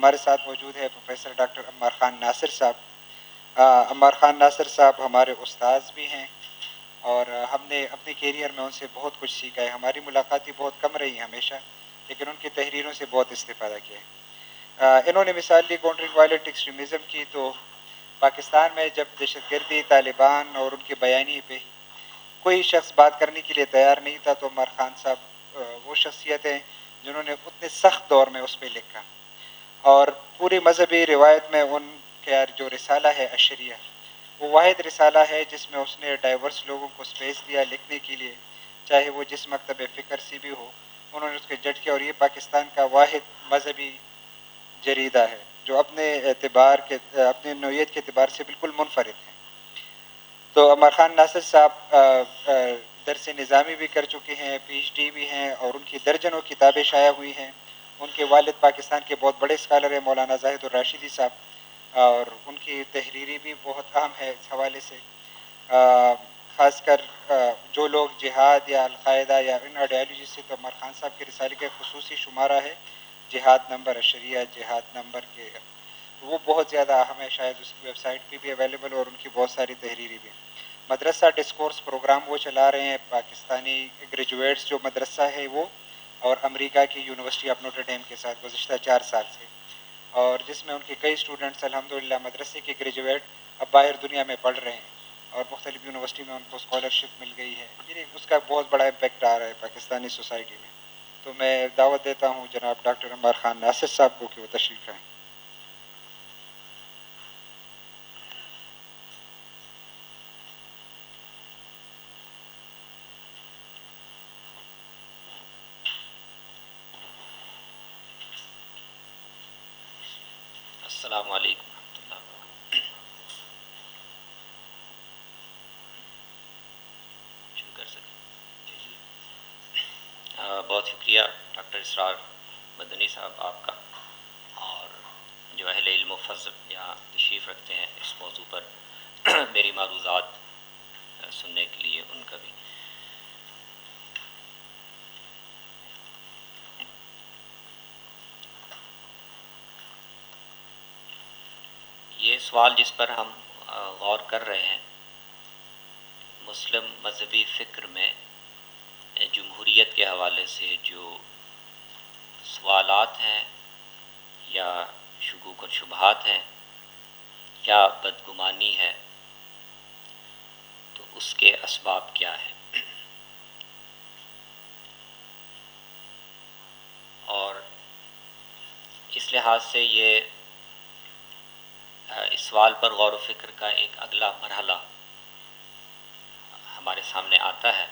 ہمارے ساتھ موجود ہے پروفیسر ڈاکٹر عمار خان ناصر صاحب۔ عمار خان ناصر صاحب ہمارے استاذ بھی ہیں، اور ہم نے اپنے کیریئر میں ان سے بہت کچھ سیکھا ہے۔ ہماری ملاقاتیں بہت کم رہی ہیں ہمیشہ، لیکن ان کی تحریروں سے بہت استفادہ کیا ہے۔ انہوں نے مثال لی کاؤنٹرنگ وائلنٹ ایکسٹریمزم کی، تو پاکستان میں جب دہشت گردی، طالبان اور ان کے بیانیے پہ کوئی شخص بات کرنے کے لیے تیار نہیں تھا، تو عمار خان صاحب وہ شخصیت ہیں جنہوں نے اتنے سخت دور میں اس پہ لکھا، اور پوری مذہبی روایت میں ان کا جو رسالہ ہے اشریہ، وہ واحد رسالہ ہے جس میں اس نے ڈائیورس لوگوں کو اسپیس دیا لکھنے کے لیے، چاہے وہ جس مکتب فکر سے بھی ہو، انہوں نے اس کے جج کیا، اور یہ پاکستان کا واحد مذہبی جریدہ ہے جو اپنے اپنے نوعیت کے اعتبار سے بالکل منفرد ہے۔ تو عمار خان ناصر صاحب درس نظامی بھی کر چکے ہیں، پی ایچ ڈی بھی ہیں، اور ان کی درجنوں کتابیں شائع ہوئی ہیں۔ ان کے والد پاکستان کے بہت بڑے اسکالر ہیں مولانا زاہد الراشدی صاحب، اور ان کی تحریری بھی بہت اہم ہے اس حوالے سے۔ خاص کر جو لوگ جہاد یا القاعدہ یا ان آئیڈیالوجی سے، تو عمار خان صاحب کے رسالے کا خصوصی شمارہ ہے جہاد نمبر اشریہ، جہاد نمبر کے، وہ بہت زیادہ اہم ہے، شاید اس کی ویب سائٹ پہ بھی اویلیبل، اور ان کی بہت ساری تحریری بھی۔ مدرسہ ڈسکورس پروگرام وہ چلا رہے ہیں، پاکستانی گریجویٹس جو مدرسہ ہے وہ، اور امریکہ کی یونیورسٹی آف نوٹر ڈیم کے ساتھ گزشتہ 4 سال سے، اور جس میں ان کے کئی اسٹوڈنٹس الحمدللہ مدرسے کے گریجویٹ اب باہر دنیا میں پڑھ رہے ہیں، اور مختلف یونیورسٹی میں ان کو اسکالرشپ مل گئی ہے۔ یہ اس کا بہت بڑا امپیکٹ آ رہا ہے پاکستانی سوسائٹی میں۔ تو میں دعوت دیتا ہوں جناب ڈاکٹر عمار خان ناصر صاحب کو کہ وہ تشریف لائیں۔ السلام علیکم ورحمۃ اللہ۔ شروع کر سکیں؟ بہت شکریہ ڈاکٹر اسرار مدنی صاحب آپ کا، اور جو اہل علم و فضل یہاں تشریف رکھتے ہیں اس موضوع پر میری معروضات سننے کے لیے، ان کا بھی۔ یہ سوال جس پر ہم غور کر رہے ہیں، مسلم مذہبی فکر میں جمہوریت کے حوالے سے جو سوالات ہیں یا شکوک و شبہات ہیں یا بدگمانی ہے، تو اس کے اسباب کیا ہیں؟ اور اس لحاظ سے یہ اس سوال پر غور و فکر کا ایک اگلا مرحلہ ہمارے سامنے آتا ہے،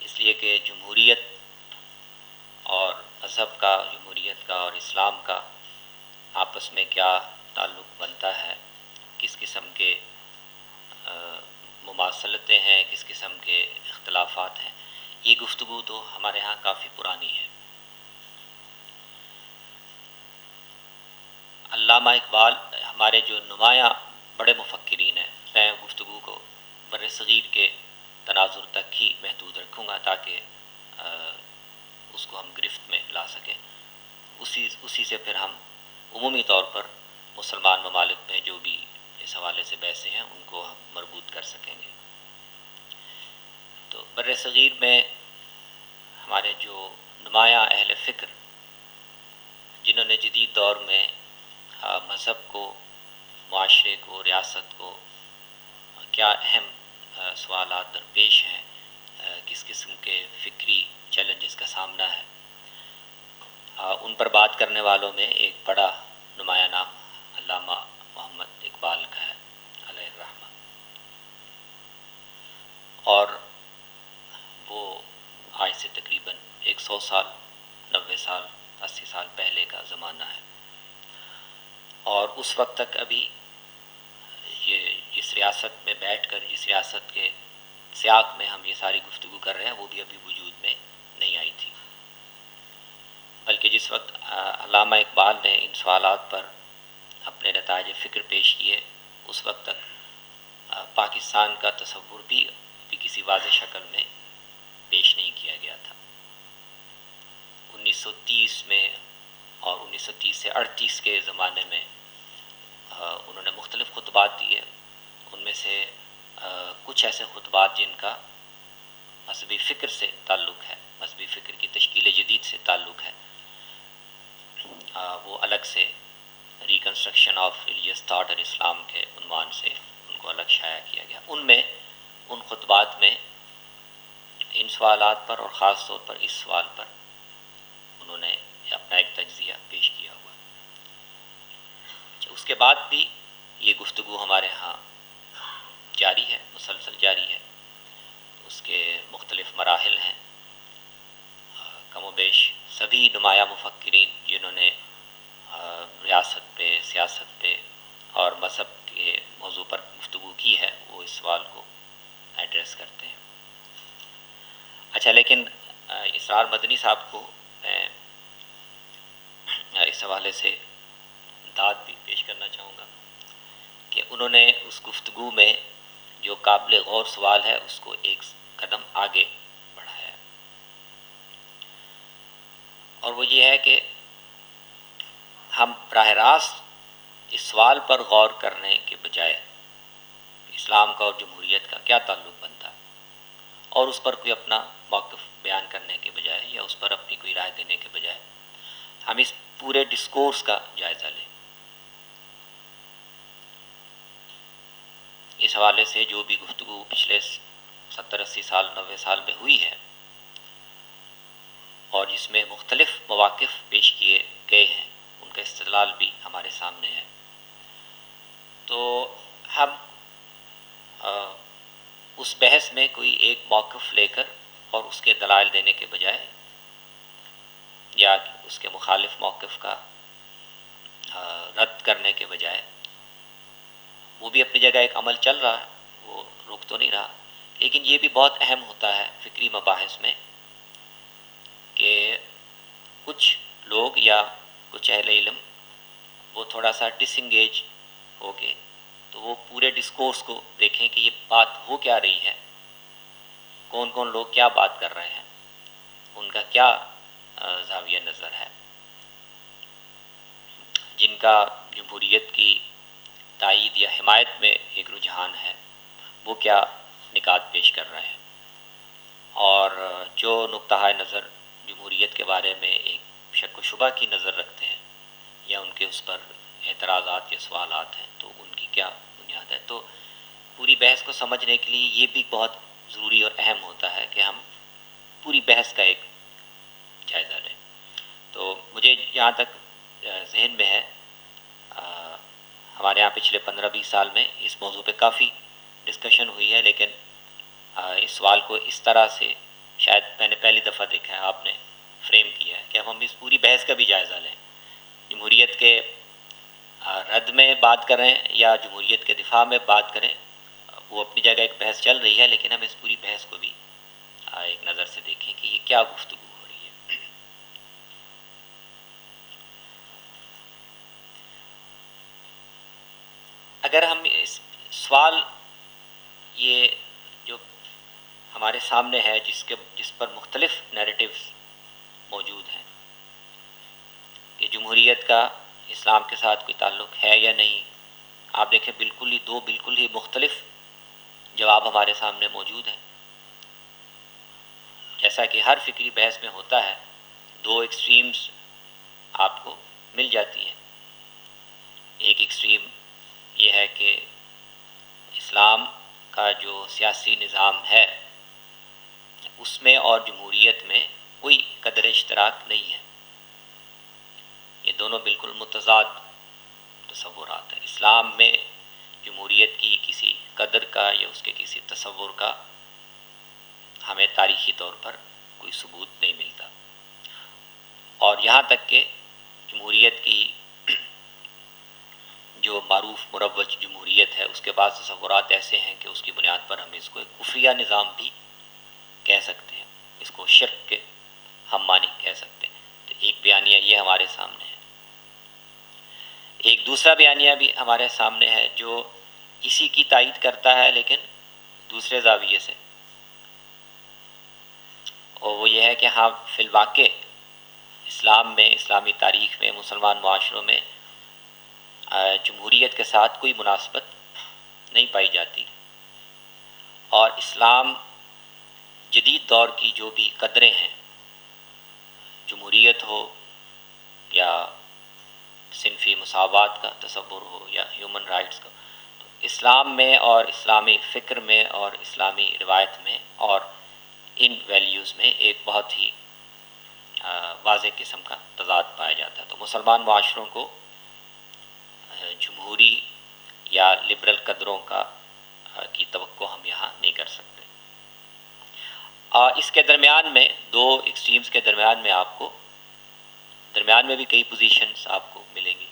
اس لیے کہ جمہوریت اور مذہب کا، جمہوریت کا اور اسلام کا آپس میں کیا تعلق بنتا ہے، کس قسم کے مماثلتیں ہیں، کس قسم کے اختلافات ہیں، یہ گفتگو تو ہمارے ہاں کافی پرانی ہے۔ علامہ اقبال ہمارے جو نمایاں بڑے مفکرین ہیں، میں گفتگو کو بر صغیر کے تناظر تک ہی محدود رکھوں گا تاکہ اس کو ہم گرفت میں لا سکیں، اسی سے پھر ہم عمومی طور پر مسلمان ممالک میں جو بھی اس حوالے سے بحثیں ہیں ان کو ہم مربوط کر سکیں گے۔ تو بر صغیر میں ہمارے جو نمایاں اہل فکر جنہوں نے جدید دور میں مذہب کو، معاشرے کو، ریاست کو کیا اہم سوالات درپیش ہیں، کس قسم کے فکری چیلنجز کا سامنا ہے، ان پر بات کرنے والوں میں ایک بڑا نمایاں نام علامہ محمد اقبال کا ہے علیہ الرحمہ، اور وہ آج سے تقریباً 100 سال، 90 سال، 80 سال پہلے کا زمانہ ہے، اور اس وقت تک ابھی یہ جس ریاست میں بیٹھ کر، جس ریاست کے سیاق میں ہم یہ ساری گفتگو کر رہے ہیں، وہ بھی ابھی وجود میں نہیں آئی تھی، بلکہ جس وقت علامہ اقبال نے ان سوالات پر اپنے نتائج فکر پیش کیے، اس وقت تک پاکستان کا تصور بھی کسی واضح شکل میں پیش نہیں کیا گیا تھا۔ 1930 میں اور 1930 سے 38 کے زمانے میں انہوں نے مختلف خطبات دیے. ان میں سے کچھ ایسے خطبات جن کا مذہبی فکر سے تعلق ہے، مذہبی فکر کی تشکیل جدید سے تعلق ہے، وہ الگ سے ریکنسٹرکشن آف ریلیجیس تھاٹ اور اسلام کے عنوان سے ان کو الگ شائع کیا گیا. ان میں ان خطبات میں ان سوالات پر اور خاص طور پر اس سوال پر انہوں نے اپنا ایک تجزیہ پیش کیا ہوا. اس کے بعد بھی یہ گفتگو ہمارے ہاں جاری ہے، مسلسل جاری ہے. اس کے مختلف مراحل ہیں. کم و بیش سبھی نمایاں مفکرین جنہوں نے ریاست پہ، سیاست پہ اور مذہب کے موضوع پر گفتگو کی ہے وہ اس سوال کو ایڈریس کرتے ہیں. اچھا، لیکن اسرار مدنی صاحب کو میں اس حوالے سے داد بھی پیش کرنا چاہوں گا کہ انہوں نے اس گفتگو میں جو قابل غور سوال ہے اس کو ایک قدم آگے بڑھایا ہے، اور وہ یہ ہے کہ ہم براہ راست اس سوال پر غور کرنے کے بجائے اسلام کا اور جمہوریت کا کیا تعلق بنتا ہے، اور اس پر کوئی اپنا موقف بیان کرنے کے بجائے یا اس پر اپنی کوئی رائے دینے کے بجائے ہم اس پورے ڈسکورس کا جائزہ لیں. اس حوالے سے جو بھی گفتگو پچھلے 70-80 سال 90 سال میں ہوئی ہے اور جس میں مختلف مواقف پیش کیے گئے ہیں، ان کا استدلال بھی ہمارے سامنے ہے. تو ہم اس بحث میں کوئی ایک موقف لے کر اور اس کے دلائل دینے کے بجائے یا اس کے مخالف موقف کا رد کرنے کے بجائے، وہ بھی اپنی جگہ ایک عمل چل رہا ہے، وہ رک تو نہیں رہا، لیکن یہ بھی بہت اہم ہوتا ہے فکری مباحث میں کہ کچھ لوگ یا کچھ اہل علم وہ تھوڑا سا ڈس انگیج ہو کے تو وہ پورے ڈسکورس کو دیکھیں کہ یہ بات ہو کیا رہی ہے، کون کون لوگ کیا بات کر رہے ہیں، ان کا کیا زاویہ نظر ہے. جن کا جمہوریت کی تائید یا حمایت میں ایک رجحان ہے وہ کیا نکات پیش کر رہے ہیں، اور جو نقطہ نظر جمہوریت کے بارے میں ایک شک و شبہ کی نظر رکھتے ہیں یا ان کے اس پر اعتراضات یا سوالات ہیں تو ان کی کیا بنیاد ہے. تو پوری بحث کو سمجھنے کے لیے یہ بھی بہت ضروری اور اہم ہوتا ہے کہ ہم پوری بحث کا ایک جائزہ لیں. تو مجھے جہاں تک ذہن میں ہے ہمارے یہاں پچھلے 15-20 سال میں اس موضوع پہ کافی ڈسکشن ہوئی ہے، لیکن اس سوال کو اس طرح سے شاید میں نے پہلی دفعہ دیکھا ہے آپ نے فریم کیا ہے کہ اب ہم اس پوری بحث کا بھی جائزہ لیں. جمہوریت کے رد میں بات کریں یا جمہوریت کے دفاع میں بات کریں، وہ اپنی جگہ ایک بحث چل رہی ہے، لیکن ہم اس پوری بحث کو بھی ایک نظر سے دیکھیں کہ یہ کیا گفتگو ہو رہی ہے. اگر ہم اس سوال یہ جو ہمارے سامنے ہے جس پر مختلف نیریٹیوز موجود ہیں کہ جمہوریت کا اسلام کے ساتھ کوئی تعلق ہے یا نہیں، آپ دیکھیں دو بالکل ہی مختلف جواب ہمارے سامنے موجود ہیں. جیسا کہ ہر فکری بحث میں ہوتا ہے، دو ایکسٹریمز آپ کو مل جاتی ہیں. ایک ایکسٹریم یہ ہے کہ اسلام کا جو سیاسی نظام ہے اس میں اور جمہوریت میں کوئی قدر اشتراک نہیں ہے. یہ دونوں بالکل متضاد تصورات ہیں. اسلام میں جمہوریت کی کسی قدر کا یا اس کے کسی تصور کا ہمیں تاریخی طور پر کوئی ثبوت نہیں ملتا، اور یہاں تک کہ جمہوریت کی جو معروف مروج جمہوریت ہے اس کے بعد تصورات ایسے ہیں کہ اس کی بنیاد پر ہم اس کو ایک کفریہ نظام بھی کہہ سکتے ہیں، اس کو شرک کے ہم مانی کہہ سکتے ہیں. تو ایک بیانیہ یہ ہمارے سامنے ہے. ایک دوسرا بیانیہ بھی ہمارے سامنے ہے جو اسی کی تائید کرتا ہے لیکن دوسرے زاویے سے، اور وہ یہ ہے کہ ہاں فی الواقع اسلام میں، اسلامی تاریخ میں، مسلمان معاشروں میں جمہوریت کے ساتھ کوئی مناسبت نہیں پائی جاتی، اور اسلام جدید دور کی جو بھی قدریں ہیں، جمہوریت ہو یا صنفی مساوات کا تصور ہو یا ہیومن رائٹس کا، تو اسلام میں اور اسلامی فکر میں اور اسلامی روایت میں اور ان ویلیوز میں ایک بہت ہی واضح قسم کا تضاد پایا جاتا ہے۔ تو مسلمان معاشروں کو جمہوری یا لبرل قدروں کی توقع ہم یہاں نہیں کر سکتے۔ اس کے درمیان میں دو ایکسٹریمز کے درمیان میں آپ کو درمیان میں بھی کئی پوزیشنز آپ کو ملیں گی۔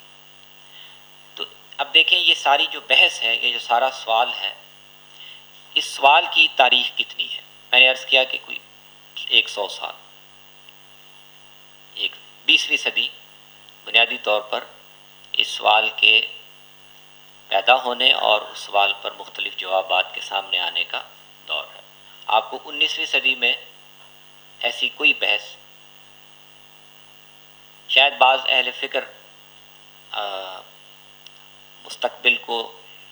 تو اب دیکھیں یہ ساری جو بحث ہے، یہ جو سارا سوال ہے، اس سوال کی تاریخ کتنی ہے؟ میں نے عرض کیا کہ کوئی 100 سال، ایک 20ویں صدی بنیادی طور پر اس سوال کے پیدا ہونے اور اس سوال پر مختلف جوابات کے سامنے آنے کا دور ہے۔ آپ کو 19ویں صدی میں ایسی کوئی بحث، شاید بعض اہل فکر مستقبل کو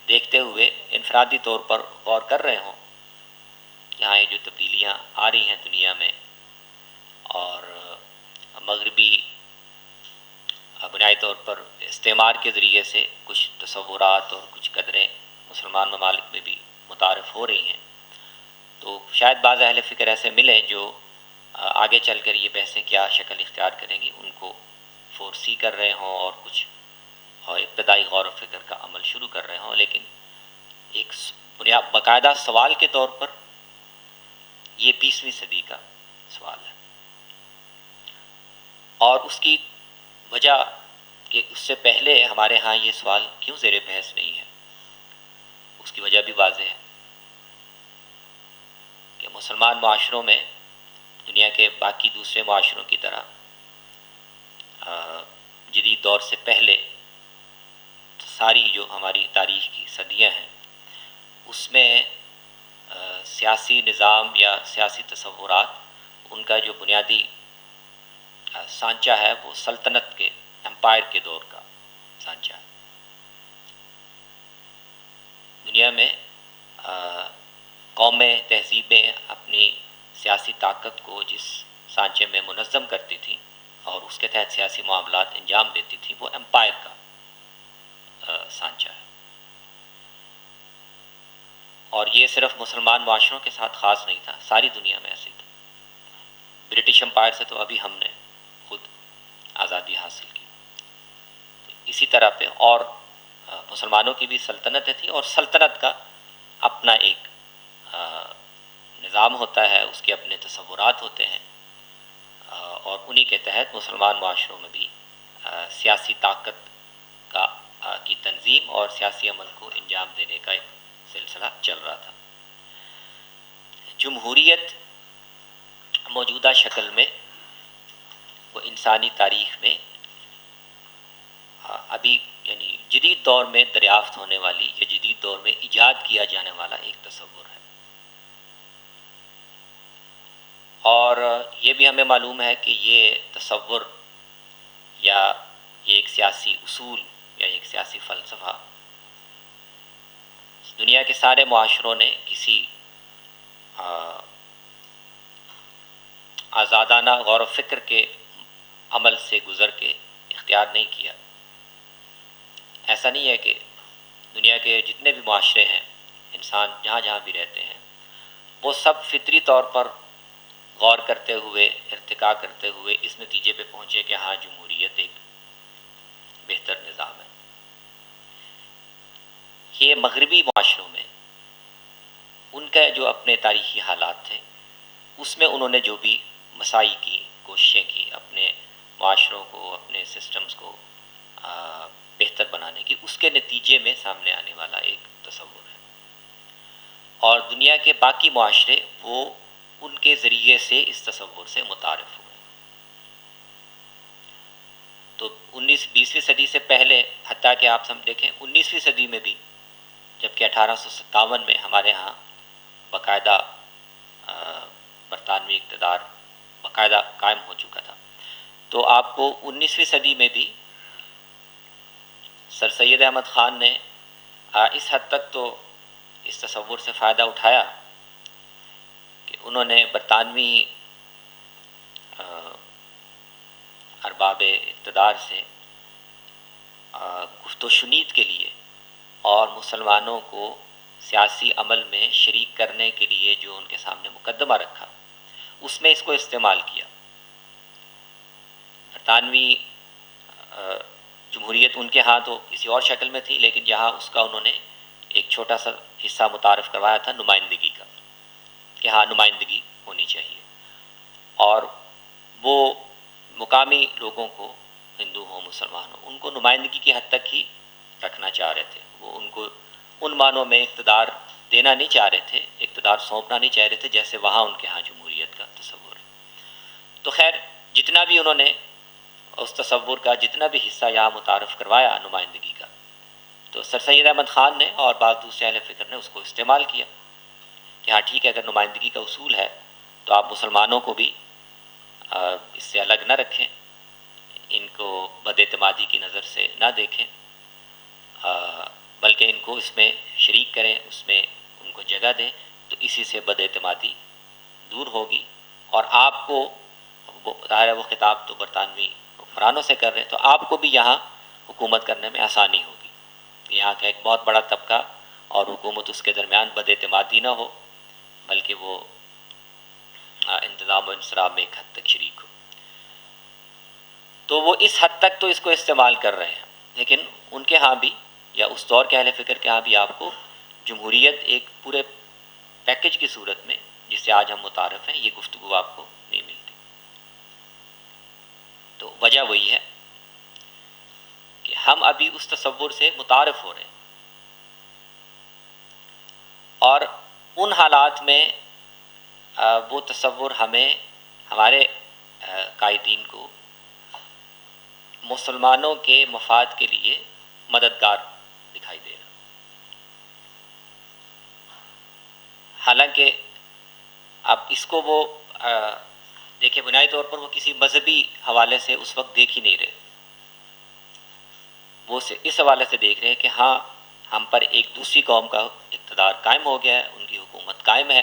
دیکھتے ہوئے انفرادی طور پر غور کر رہے ہوں کہ ہاں یہ جو تبدیلیاں آ رہی ہیں دنیا میں، اور مغربی بنیادی طور پر استعمار کے ذریعے سے کچھ تصورات اور کچھ قدریں مسلمان ممالک میں بھی متعارف ہو رہی ہیں، تو شاید بعض اہل فکر ایسے ملیں جو آگے چل کر یہ بحثیں کیا شکل اختیار کریں گی ان کو فورسی کر رہے ہوں اور کچھ ابتدائی غور و فکر کا عمل شروع کر رہے ہوں، لیکن ایک باقاعدہ سوال کے طور پر یہ 20ویں صدی کا سوال ہے، اور اس کی وجہ کہ اس سے پہلے ہمارے ہاں یہ سوال کیوں زیر بحث نہیں ہے، اس کی وجہ بھی واضح ہے کہ مسلمان معاشروں میں دنیا کے باقی دوسرے معاشروں کی طرح جدید دور سے پہلے ساری جو ہماری تاریخ کی صدیاں ہیں اس میں سیاسی نظام یا سیاسی تصورات، ان کا جو بنیادی سانچہ ہے وہ سلطنت کے، امپائر کے دور کا سانچہ ہے۔ دنیا میں قومیں، تہذیبیں اپنی سیاسی طاقت کو جس سانچے میں منظم کرتی تھیں اور اس کے تحت سیاسی معاملات انجام دیتی تھیں، وہ امپائر کا سانچہ ہے، اور یہ صرف مسلمان معاشروں کے ساتھ خاص نہیں تھا، ساری دنیا میں ایسے تھا۔ برٹش امپائر سے تو ابھی ہم نے خود آزادی حاصل کی، اسی طرح پہ اور مسلمانوں کی بھی سلطنتیں تھیں، اور سلطنت کا اپنا ایک نظام ہوتا ہے، اس کے اپنے تصورات ہوتے ہیں، اور انہی کے تحت مسلمان معاشروں میں بھی سیاسی طاقت کی تنظیم اور سیاسی عمل کو انجام دینے کا ایک سلسلہ چل رہا تھا۔ جمہوریت موجودہ شکل میں وہ انسانی تاریخ میں ابھی یعنی جدید دور میں دریافت ہونے والی یا جدید دور میں ایجاد کیا جانے والا ایک تصور ہے، اور یہ بھی ہمیں معلوم ہے کہ یہ تصور یا یہ ایک سیاسی اصول یا ایک سیاسی فلسفہ دنیا کے سارے معاشروں نے کسی آزادانہ غور و فکر کے عمل سے گزر کے اختیار نہیں کیا۔ ایسا نہیں ہے کہ دنیا کے جتنے بھی معاشرے ہیں، انسان جہاں جہاں بھی رہتے ہیں، وہ سب فطری طور پر غور کرتے ہوئے، ارتقاء کرتے ہوئے اس نتیجے پہ پہنچے کہ ہاں جمہوریت ایک بہتر نظام ہے۔ یہ مغربی معاشروں میں ان کا جو اپنے تاریخی حالات تھے، اس میں انہوں نے جو بھی مساعی کی، کوششیں کی اپنے معاشروں کو، اپنے سسٹمز کو بہتر بنانے کی، اس کے نتیجے میں سامنے آنے والا ایک تصور ہے، اور دنیا کے باقی معاشرے وہ ان کے ذریعے سے اس تصور سے متعارف ہوئے۔ تو 20ویں صدی سے پہلے، حتیٰ کہ آپ دیکھیں 19ویں صدی میں بھی، جبکہ 1857 میں ہمارے ہاں باقاعدہ برطانوی اقتدار باقاعدہ قائم ہو چکا تھا، تو آپ کو 19ویں صدی میں بھی سر سید احمد خان نے اس حد تک تو اس تصور سے فائدہ اٹھایا کہ انہوں نے برطانوی ارباب اقتدار سے گفت و شنید کے لیے اور مسلمانوں کو سیاسی عمل میں شریک کرنے کے لیے جو ان کے سامنے مقدمہ رکھا، اس میں اس کو استعمال کیا۔ برطانوی جمہوریت ان کے ہاں تو کسی اور شکل میں تھی، لیکن یہاں اس کا انہوں نے ایک چھوٹا سا حصہ متعارف کروایا تھا نمائندگی کا، کہ ہاں نمائندگی ہونی چاہیے، اور وہ مقامی لوگوں کو، ہندو ہوں مسلمان ہوں، ان کو نمائندگی کی حد تک ہی رکھنا چاہ رہے تھے۔ وہ ان کو ان معنوں میں اقتدار دینا نہیں چاہ رہے تھے، اقتدار سونپنا نہیں چاہ رہے تھے جیسے وہاں ان کے ہاں جمہوریت کا تصور ہے۔ تو خیر جتنا بھی انہوں نے اس تصور کا جتنا بھی حصہ یہاں متعارف کروایا نمائندگی کا، تو سر سید احمد خان نے اور بعض دوسرے اہل فکر نے اس کو استعمال کیا کہ ہاں ٹھیک ہے، اگر نمائندگی کا اصول ہے تو آپ مسلمانوں کو بھی اس سے الگ نہ رکھیں، ان کو بد اعتمادی کی نظر سے نہ دیکھیں، بلکہ ان کو اس میں شریک کریں، اس میں ان کو جگہ دیں، تو اسی سے بد اعتمادی دور ہوگی، اور آپ کو ظاہر ہے وہ خطاب تو برطانوی حکمرانوں سے کر رہے ہیں، تو آپ کو بھی یہاں حکومت کرنے میں آسانی ہوگی۔ یہاں کا ایک بہت بڑا طبقہ اور حکومت اس کے درمیان بد اعتمادی نہ ہو، بلکہ وہ انتظام و انصراف میں ایک حد تک شریک ہو۔ تو وہ اس حد تک تو اس کو استعمال کر رہے ہیں، لیکن ان کے ہاں بھی یا اس دور کے اہل فکر کے ہاں بھی آپ کو جمہوریت ایک پورے پیکج کی صورت میں جس سے آج ہم متعارف ہیں، یہ گفتگو آپ کو نہیں ملتی۔ تو وجہ وہی ہے کہ ہم ابھی اس تصور سے متعارف ہو رہے ہیں، اور ان حالات میں وہ تصور ہمیں، ہمارے قائدین کو مسلمانوں کے مفاد کے لیے مددگار دکھائی دے رہا۔ حالانکہ اب اس کو وہ دیکھیں بنیادی طور پر وہ کسی مذہبی حوالے سے اس وقت دیکھ ہی نہیں رہے، وہ اس حوالے سے دیکھ رہے ہیں کہ ہاں ہم پر ایک دوسری قوم کا اقتدار قائم ہو گیا ہے، ان کی حکومت قائم ہے،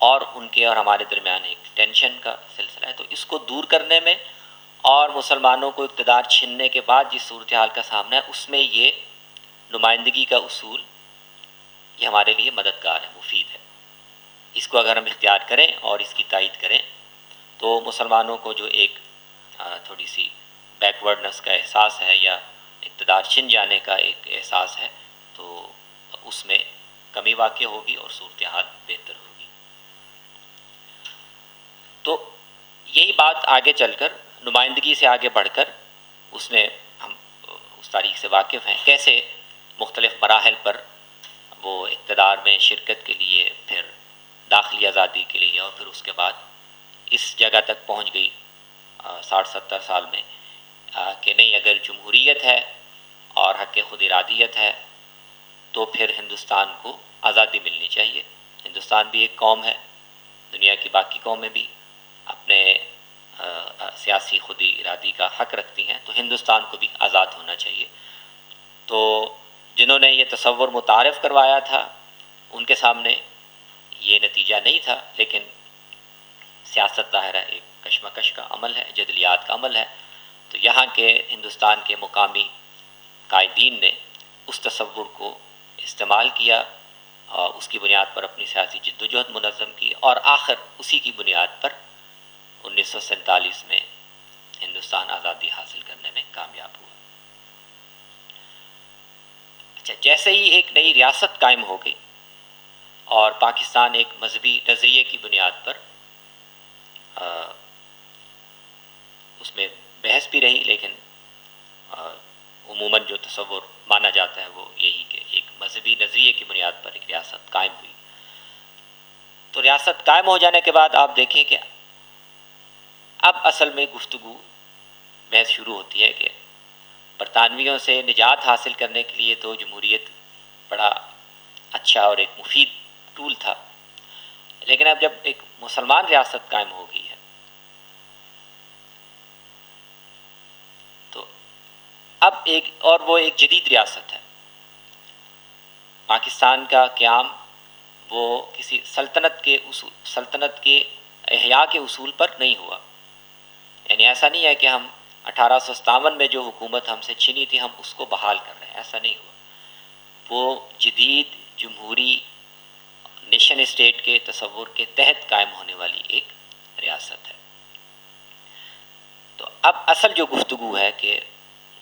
اور ان کے اور ہمارے درمیان ایک ٹینشن کا سلسلہ ہے۔ تو اس کو دور کرنے میں اور مسلمانوں کو اقتدار چھیننے کے بعد جس صورتحال کا سامنا ہے، اس میں یہ نمائندگی کا اصول یہ ہمارے لیے مددگار ہے، مفید ہے۔ اس کو اگر ہم اختیار کریں اور اس کی تائید کریں تو مسلمانوں کو جو ایک تھوڑی سی بیکورڈنس کا احساس ہے یا اقتدار چھن جانے کا ایک احساس ہے، تو اس میں کمی واقع ہوگی اور صورتحال بہتر ہوگی۔ تو یہی بات آگے چل کر نمائندگی سے آگے بڑھ کر اس میں ہم اس تاریخ سے واقف ہیں، کیسے مختلف مراحل پر وہ اقتدار میں شرکت کے لیے، پھر داخلی آزادی کے لیے، اور پھر اس کے بعد اس جگہ تک پہنچ گئی 60-70 سال میں کہ نہیں، اگر جمہوریت ہے اور حق خود ارادیت ہے تو پھر ہندوستان کو آزادی ملنی چاہیے۔ ہندوستان بھی ایک قوم ہے، دنیا کی باقی قومیں بھی اپنے سیاسی خود ارادی کا حق رکھتی ہیں، تو ہندوستان کو بھی آزاد ہونا چاہیے۔ تو جنہوں نے یہ تصور متعارف کروایا تھا ان کے سامنے یہ نتیجہ نہیں تھا، لیکن سیاست ظاہر ہے ایک کشمکش کا عمل ہے، جدلیات کا عمل ہے، تو یہاں کے ہندوستان کے مقامی قائدین نے اس تصور کو استعمال کیا اور اس کی بنیاد پر اپنی سیاسی جدوجہد منظم کی، اور آخر اسی کی بنیاد پر 1947 میں ہندوستان آزادی حاصل کرنے میں کامیاب ہوا۔ اچھا، جیسے ہی ایک نئی ریاست قائم ہو گئی اور پاکستان ایک مذہبی نظریے کی بنیاد پر اس میں بحث بھی رہی، لیکن عموماً جو تصور مانا جاتا ہے وہ یہی کہ ایک مذہبی نظریے کی بنیاد پر ایک ریاست قائم ہوئی۔ تو ریاست قائم ہو جانے کے بعد آپ دیکھیں کہ اب اصل میں گفتگو بحث شروع ہوتی ہے کہ برطانویوں سے نجات حاصل کرنے کے لیے تو جمہوریت بڑا اچھا اور ایک مفید ٹول تھا، لیکن اب جب ایک مسلمان ریاست قائم ہو گئی ہے اب وہ ایک جدید ریاست ہے. پاکستان کا قیام وہ کسی سلطنت کے احیاء کے اصول پر نہیں ہوا. یعنی ایسا نہیں ہے کہ ہم 1857 میں جو حکومت ہم سے چھینی تھی ہم اس کو بحال کر رہے ہیں، ایسا نہیں ہوا. وہ جدید جمہوری نیشن اسٹیٹ کے تصور کے تحت قائم ہونے والی ایک ریاست ہے. تو اب اصل جو گفتگو ہے کہ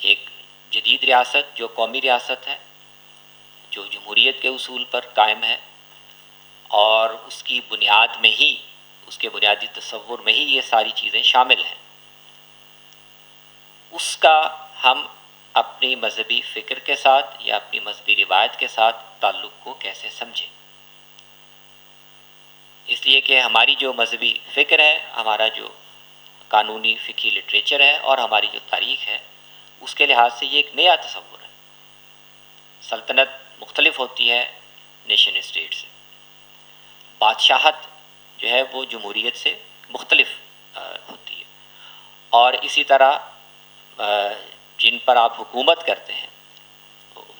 ایک جدید ریاست جو قومی ریاست ہے، جو جمہوریت کے اصول پر قائم ہے، اور اس کی بنیاد میں ہی، اس کے بنیادی تصور میں ہی یہ ساری چیزیں شامل ہیں، اس کا ہم اپنی مذہبی فکر کے ساتھ یا اپنی مذہبی روایت کے ساتھ تعلق کو کیسے سمجھیں. اس لیے کہ ہماری جو مذہبی فکر ہے، ہمارا جو قانونی فقہی لٹریچر ہے اور ہماری جو تاریخ ہے، اس کے لحاظ سے یہ ایک نیا تصور ہے. سلطنت مختلف ہوتی ہے نیشن اسٹیٹ سے، بادشاہت جو ہے وہ جمہوریت سے مختلف ہوتی ہے، اور اسی طرح جن پر آپ حکومت کرتے ہیں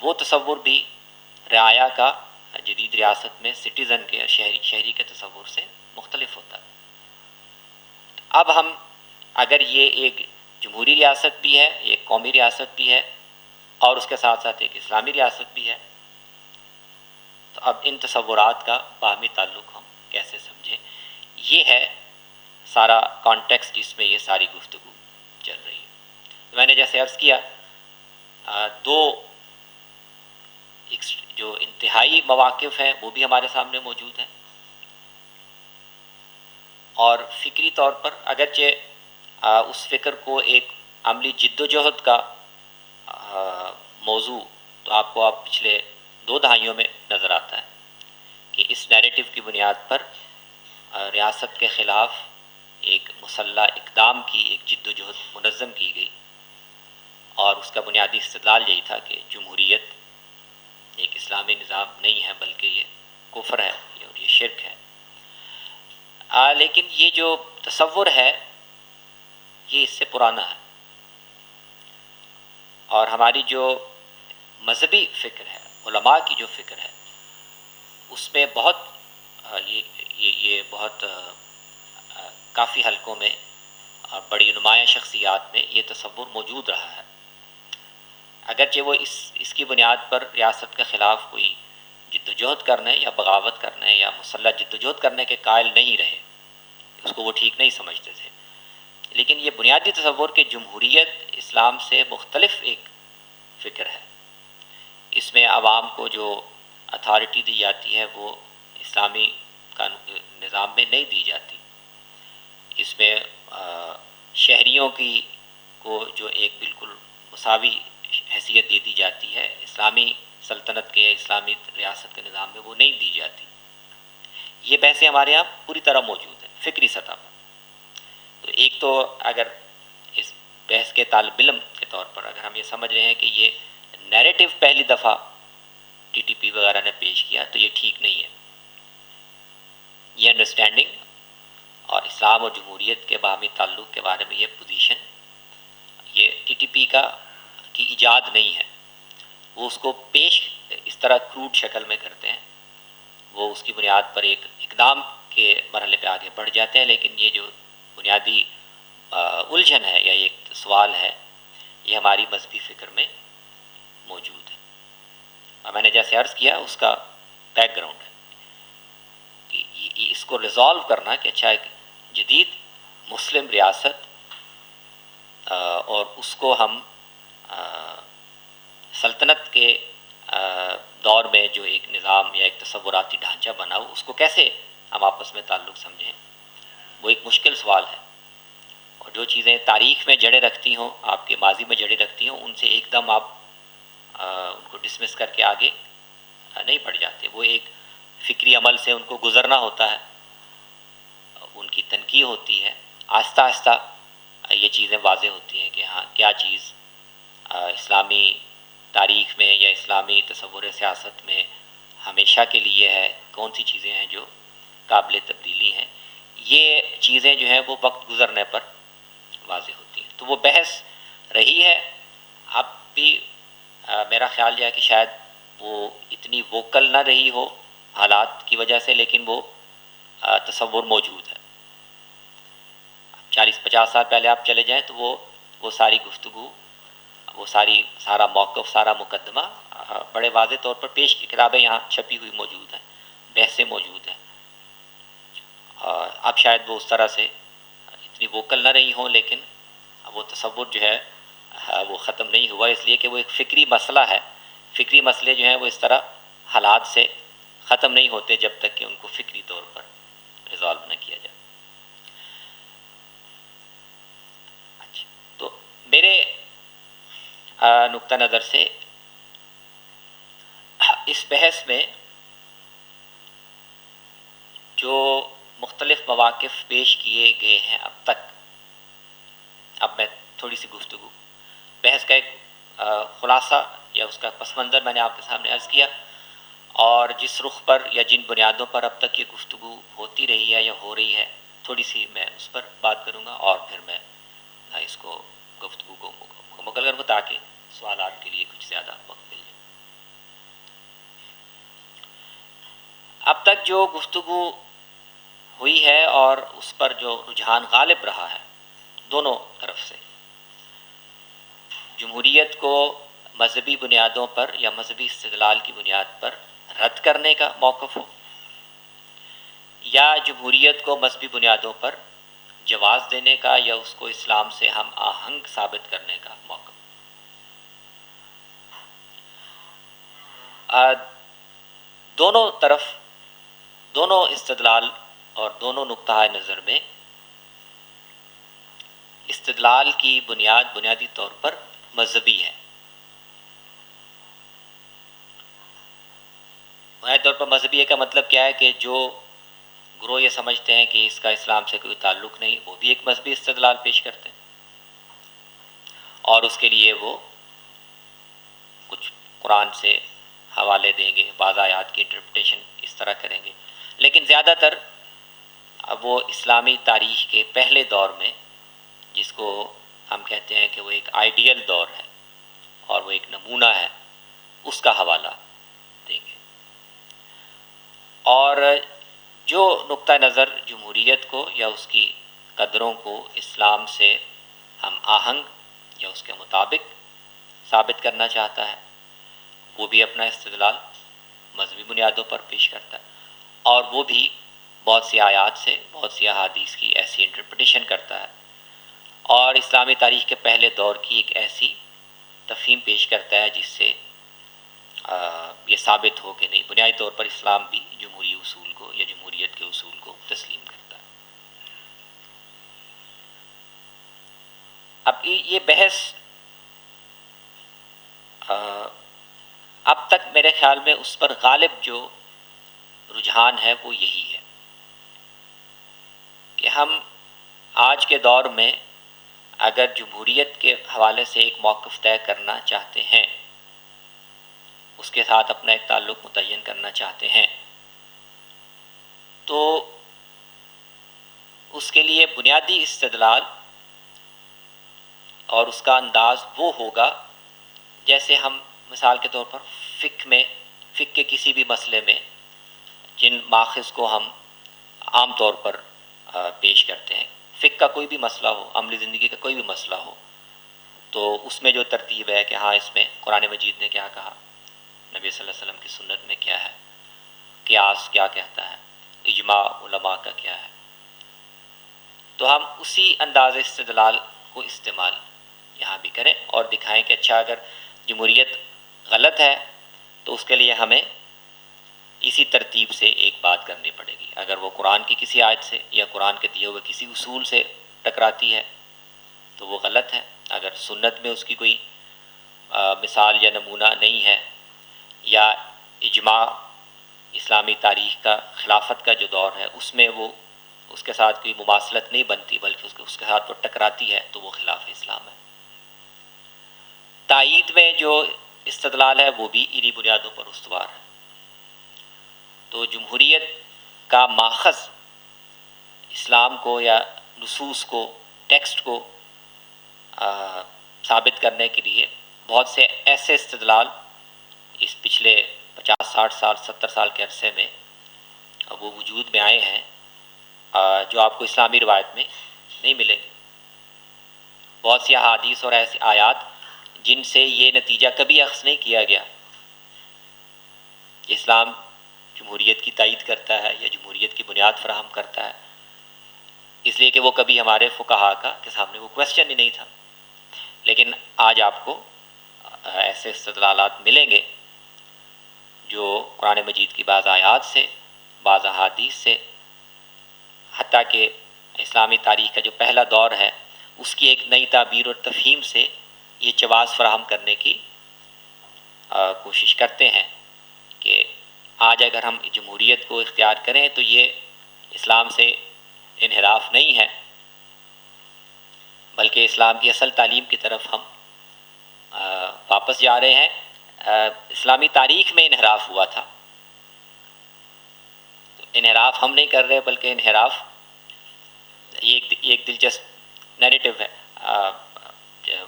وہ تصور بھی رعایا کا جدید ریاست میں سٹیزن کے شہری کے تصور سے مختلف ہوتا ہے. اب ہم اگر یہ ایک جمہوری ریاست بھی ہے، ایک قومی ریاست بھی ہے، اور اس کے ساتھ ساتھ ایک اسلامی ریاست بھی ہے، تو اب ان تصورات کا باہمی تعلق ہم کیسے سمجھیں؟ یہ ہے سارا کانٹیکسٹ جس میں یہ ساری گفتگو چل رہی ہے. میں نے جیسے عرض کیا، دو جو انتہائی مواقف ہیں وہ بھی ہمارے سامنے موجود ہیں، اور فکری طور پر اگرچہ اس فکر کو ایک عملی جد و جہد کا موضوع تو آپ کو پچھلے 2 دہائیوں میں نظر آتا ہے کہ اس نیریٹو کی بنیاد پر ریاست کے خلاف ایک مسلح اقدام کی ایک جد و جہد منظم کی گئی، اور اس کا بنیادی استدلال یہی تھا کہ جمہوریت ایک اسلامی نظام نہیں ہے بلکہ یہ کفر ہے اور یہ شرک ہے. لیکن یہ جو تصور ہے یہ اس سے پرانا ہے، اور ہماری جو مذہبی فکر ہے، علماء کی جو فکر ہے، اس میں بہت یہ بہت کافی حلقوں میں بڑی نمایاں شخصیات میں یہ تصور موجود رہا ہے. اگرچہ وہ اس کی بنیاد پر ریاست کے خلاف کوئی جد و جہد کرنے یا بغاوت کرنے یا مسلح جد و جہد کرنے کے قائل نہیں رہے، اس کو وہ ٹھیک نہیں سمجھتے تھے. لیکن یہ بنیادی تصور کہ جمہوریت اسلام سے مختلف ایک فکر ہے، اس میں عوام کو جو اتھارٹی دی جاتی ہے وہ اسلامی نظام میں نہیں دی جاتی. اس میں شہریوں کو جو ایک بالکل مساوی حیثیت دے دی جاتی ہے، اسلامی سلطنت کے اسلامی ریاست کے نظام میں وہ نہیں دی جاتی. یہ بحثیں ہمارے یہاں پوری طرح موجود ہیں فکری سطح پر. تو ایک تو اگر اس بحث کے طالب علم کے طور پر اگر ہم یہ سمجھ رہے ہیں کہ یہ نیریٹو پہلی دفعہ ٹی ٹی پی وغیرہ نے پیش کیا تو یہ ٹھیک نہیں ہے. یہ انڈرسٹینڈنگ اور اسلام اور جمہوریت کے باہمی تعلق کے بارے میں یہ پوزیشن، یہ ٹی ٹی پی کی ایجاد نہیں ہے. وہ اس کو پیش اس طرح کروڈ شکل میں کرتے ہیں، وہ اس کی بنیاد پر ایک اقدام کے مرحلے پہ آگے بڑھ جاتے ہیں، لیکن یہ جو بنیادی الجھن ہے یا ایک سوال ہے یہ ہماری مذہبی فکر میں موجود ہے. اور میں نے جیسے عرض کیا اس کا بیک گراؤنڈ ہے کہ اس کو ریزالو کرنا کہ اچھا ایک جدید مسلم ریاست اور اس کو ہم سلطنت کے دور میں جو ایک نظام یا ایک تصوراتی ڈھانچہ بنا ہو اس کو کیسے ہم آپس میں تعلق سمجھیں، وہ ایک مشکل سوال ہے. اور جو چیزیں تاریخ میں جڑیں رکھتی ہوں، آپ کے ماضی میں جڑیں رکھتی ہوں، ان سے ایک دم آپ ان کو ڈسمس کر کے آگے نہیں بڑھ جاتے. وہ ایک فکری عمل سے ان کو گزرنا ہوتا ہے، ان کی تنقید ہوتی ہے، آہستہ آہستہ یہ چیزیں واضح ہوتی ہیں کہ ہاں کیا چیز اسلامی تاریخ میں یا اسلامی تصور سیاست میں ہمیشہ کے لیے ہے، کون سی چیزیں ہیں جو قابل تبدیلی ہیں. یہ چیزیں جو ہیں وہ وقت گزرنے پر واضح ہوتی ہیں. تو وہ بحث رہی ہے. اب بھی میرا خیال یہ ہے کہ شاید وہ اتنی ووکل نہ رہی ہو حالات کی وجہ سے، لیکن وہ تصور موجود ہے. 40-50 سال پہلے آپ چلے جائیں تو وہ ساری گفتگو، وہ سارا موقف، سارا مقدمہ بڑے واضح طور پر پیش کی. کتابیں یہاں چھپی ہوئی موجود ہیں، بحثیں موجود ہیں. اب شاید وہ اس طرح سے اتنی ووکل نہ رہی ہوں، لیکن وہ تصور جو ہے وہ ختم نہیں ہوا، اس لیے کہ وہ ایک فکری مسئلہ ہے. فکری مسئلے جو ہیں وہ اس طرح حالات سے ختم نہیں ہوتے جب تک کہ ان کو فکری طور پر ریزالو نہ کیا جائے. اچھا، تو میرے نقطہ نظر سے اس بحث میں جو مختلف مواقف پیش کیے گئے ہیں اب تک، اب میں تھوڑی سی گفتگو، بحث کا ایک خلاصہ یا اس کا پس منظر میں نے آپ کے سامنے عرض کیا، اور جس رخ پر یا جن بنیادوں پر اب تک یہ گفتگو ہوتی رہی ہے یا ہو رہی ہے، تھوڑی سی میں اس پر بات کروں گا، اور پھر میں اس کو گفتگو کو مکمل کروں گا تاکہ سوالات کے لیے کچھ زیادہ وقت مل جائے. اب تک جو گفتگو ہوئی ہے اور اس پر جو رجحان غالب رہا ہے دونوں طرف سے، جمہوریت کو مذہبی بنیادوں پر یا مذہبی استدلال کی بنیاد پر رد کرنے کا موقف ہو، یا جمہوریت کو مذہبی بنیادوں پر جواز دینے کا یا اس کو اسلام سے ہم آہنگ ثابت کرنے کا موقف. دونوں طرف، دونوں استدلال اور دونوں نقطہ نظر میں استدلال کی بنیادی طور پر مذہبی ہے. بنیادی طور پر مذہبی ہے کا مطلب کیا ہے کہ جو گروہ یہ سمجھتے ہیں کہ اس کا اسلام سے کوئی تعلق نہیں، وہ بھی ایک مذہبی استدلال پیش کرتے ہیں، اور اس کے لیے وہ کچھ قرآن سے حوالے دیں گے، بعض آیات کی انٹرپریٹیشن اس طرح کریں گے. لیکن زیادہ تر اب وہ اسلامی تاریخ کے پہلے دور میں، جس کو ہم کہتے ہیں کہ وہ ایک آئیڈیل دور ہے اور وہ ایک نمونہ ہے، اس کا حوالہ دیں گے. اور جو نقطہ نظر جمہوریت کو یا اس کی قدروں کو اسلام سے ہم آہنگ یا اس کے مطابق ثابت کرنا چاہتا ہے، وہ بھی اپنا استدلال مذہبی بنیادوں پر پیش کرتا ہے، اور وہ بھی بہت سی آیات سے، بہت سی احادیث کی ایسی انٹرپریٹیشن کرتا ہے، اور اسلامی تاریخ کے پہلے دور کی ایک ایسی تفہیم پیش کرتا ہے جس سے یہ ثابت ہو کہ نہیں، بنیادی طور پر اسلام بھی جمہوری اصول کو یا جمہوریت کے اصول کو تسلیم کرتا ہے. اب یہ بحث اب تک میرے خیال میں اس پر غالب جو رجحان ہے وہ یہی ہے کہ ہم آج کے دور میں اگر جمہوریت کے حوالے سے ایک موقف طے کرنا چاہتے ہیں، اس کے ساتھ اپنا ایک تعلق متعین کرنا چاہتے ہیں، تو اس کے لیے بنیادی استدلال اور اس کا انداز وہ ہوگا جیسے ہم مثال کے طور پر فقہ کے کسی بھی مسئلے میں جن ماخذ کو ہم عام طور پر پیش کرتے ہیں، فقہ کا کوئی بھی مسئلہ ہو، عملی زندگی کا کوئی بھی مسئلہ ہو، تو اس میں جو ترتیب ہے کہ ہاں اس میں قرآن مجید نے کیا کہا، نبی صلی اللہ علیہ وسلم کی سنت میں کیا ہے، قیاس کیا کہتا ہے، اجماع علماء کا کیا ہے، تو ہم اسی انداز استدلال کو استعمال یہاں بھی کریں اور دکھائیں کہ اچھا اگر جمہوریت غلط ہے تو اس کے لیے ہمیں اسی ترتیب سے ایک بات کرنی پڑے گی. اگر وہ قرآن کی کسی آیت سے یا قرآن کے دیے ہوئے کسی اصول سے ٹکراتی ہے تو وہ غلط ہے. اگر سنت میں اس کی کوئی مثال یا نمونہ نہیں ہے، یا اجماع اسلامی تاریخ کا خلافت کا جو دور ہے اس میں وہ اس کے ساتھ کوئی مماثلت نہیں بنتی بلکہ اس کے ساتھ وہ ٹکراتی ہے، تو وہ خلاف اسلام ہے. تائید میں جو استدلال ہے وہ بھی انہی بنیادوں پر استوار ہے. تو جمہوریت کا ماخذ اسلام کو یا نصوص کو، ٹیکسٹ کو ثابت کرنے کے لیے بہت سے ایسے استدلال اس پچھلے 50 60 سال 70 سال کے عرصے میں وہ وجود میں آئے ہیں جو آپ کو اسلامی روایت میں نہیں ملیں گے. بہت سی احادیث اور ایسی آیات جن سے یہ نتیجہ کبھی اخذ نہیں کیا گیا کہ اسلام جمہوریت کی تائید کرتا ہے یا جمہوریت کی بنیاد فراہم کرتا ہے، اس لیے کہ وہ کبھی ہمارے فقہا کے سامنے وہ کویسچن ہی نہیں تھا. لیکن آج آپ کو ایسے استدلالات ملیں گے جو قرآن مجید کی بعض آیات سے، بعض احادیث سے، حتیٰ کہ اسلامی تاریخ کا جو پہلا دور ہے اس کی ایک نئی تعبیر اور تفہیم سے یہ جواز فراہم کرنے کی کوشش کرتے ہیں کہ آج اگر ہم جمہوریت کو اختیار کریں تو یہ اسلام سے انحراف نہیں ہے، بلکہ اسلام کی اصل تعلیم کی طرف ہم واپس جا رہے ہیں. اسلامی تاریخ میں انحراف ہوا تھا، انحراف ہم نہیں کر رہے بلکہ انحراف یہ ایک دلچسپ نیریٹو ہے.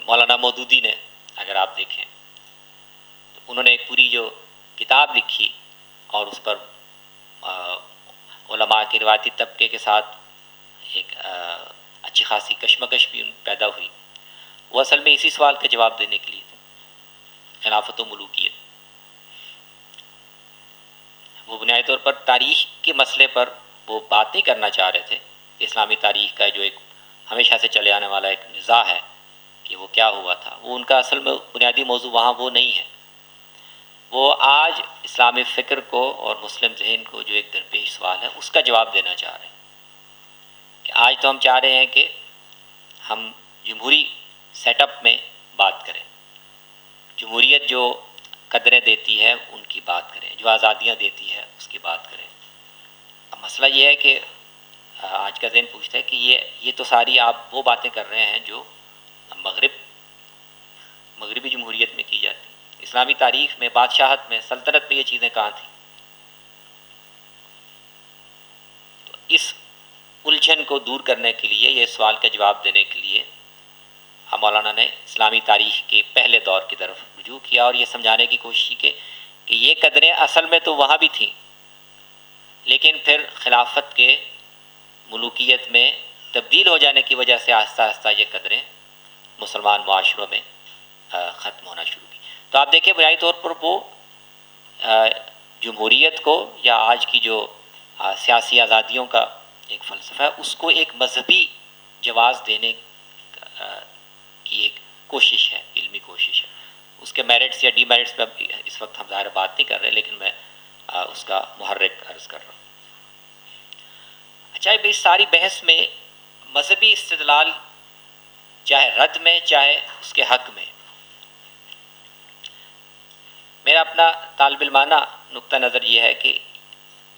مولانا مودودی نے اگر آپ دیکھیں تو انہوں نے ایک پوری جو کتاب لکھی اور اس پر علماء کے روایتی طبقے کے ساتھ ایک اچھی خاصی کشمکش بھی پیدا ہوئی. وہ اصل میں اسی سوال کا جواب دینے کے لیے تھے، خلافت و ملوکیت. وہ بنیادی طور پر تاریخ کے مسئلے پر وہ بات نہیں کرنا چاہ رہے تھے. اسلامی تاریخ کا جو ایک ہمیشہ سے چلے آنے والا ایک نزاع ہے کہ وہ کیا ہوا تھا، وہ ان کا اصل میں بنیادی موضوع وہاں وہ نہیں ہے. وہ آج اسلامی فکر کو اور مسلم ذہن کو جو ایک درپیش سوال ہے اس کا جواب دینا چاہ رہے ہیں کہ آج تو ہم چاہ رہے ہیں کہ ہم جمہوری سیٹ اپ میں بات کریں، جمہوریت جو قدریں دیتی ہے ان کی بات کریں، جو آزادیاں دیتی ہے اس کی بات کریں. اب مسئلہ یہ ہے کہ آج کا ذہن پوچھتا ہے کہ یہ تو ساری آپ وہ باتیں کر رہے ہیں جو مغربی جمہوریت میں کی جاتی. اسلامی تاریخ میں، بادشاہت میں، سلطنت میں یہ چیزیں کہاں تھیں؟ تو اس الجھن کو دور کرنے کے لیے، یہ سوال کا جواب دینے کے لیے مولانا نے اسلامی تاریخ کے پہلے دور کی طرف رجوع کیا اور یہ سمجھانے کی کوشش کی کہ یہ قدریں اصل میں تو وہاں بھی تھیں، لیکن پھر خلافت کے ملوکیت میں تبدیل ہو جانے کی وجہ سے آہستہ آہستہ یہ قدریں مسلمان معاشروں میں ختم ہونا شروع کی. تو آپ دیکھیں بنیادی طور پر وہ جمہوریت کو یا آج کی جو سیاسی آزادیوں کا ایک فلسفہ ہے اس کو ایک مذہبی جواز دینے کی ایک کوشش ہے، علمی کوشش ہے. اس کے میرٹس یا ڈی میرٹس پہ اس وقت ہم ظاہر بات نہیں کر رہے، لیکن میں اس کا محرک عرض کر رہا ہوں. اچھا، اس ساری بحث میں مذہبی استدلال چاہے رد میں چاہے اس کے حق میں، میرا اپنا طالب علمانہ نقطہ نظر یہ ہے کہ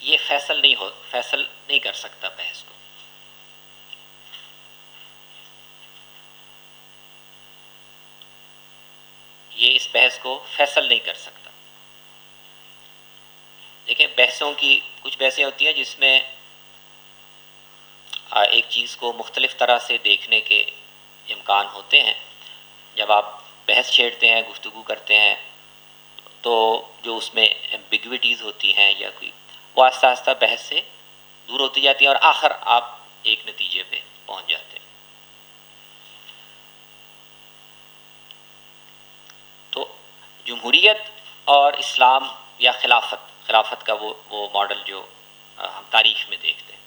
یہ فیصل نہیں کر سکتا بحث کو. یہ اس بحث کو فیصل نہیں کر سکتا. دیکھیں، بحثوں کی کچھ بحثیں ہوتی ہیں جس میں ایک چیز کو مختلف طرح سے دیکھنے کے امکان ہوتے ہیں. جب آپ بحث چھیڑتے ہیں، گفتگو کرتے ہیں، تو جو اس میں ایمبیگوٹیز ہوتی ہیں یا کوئی، وہ آہستہ آہستہ بحث سے دور ہوتی جاتی ہیں اور آخر آپ ایک نتیجے پہ پہنچ جاتے ہیں. تو جمہوریت اور اسلام یا خلافت کا وہ ماڈل جو ہم تاریخ میں دیکھتے ہیں،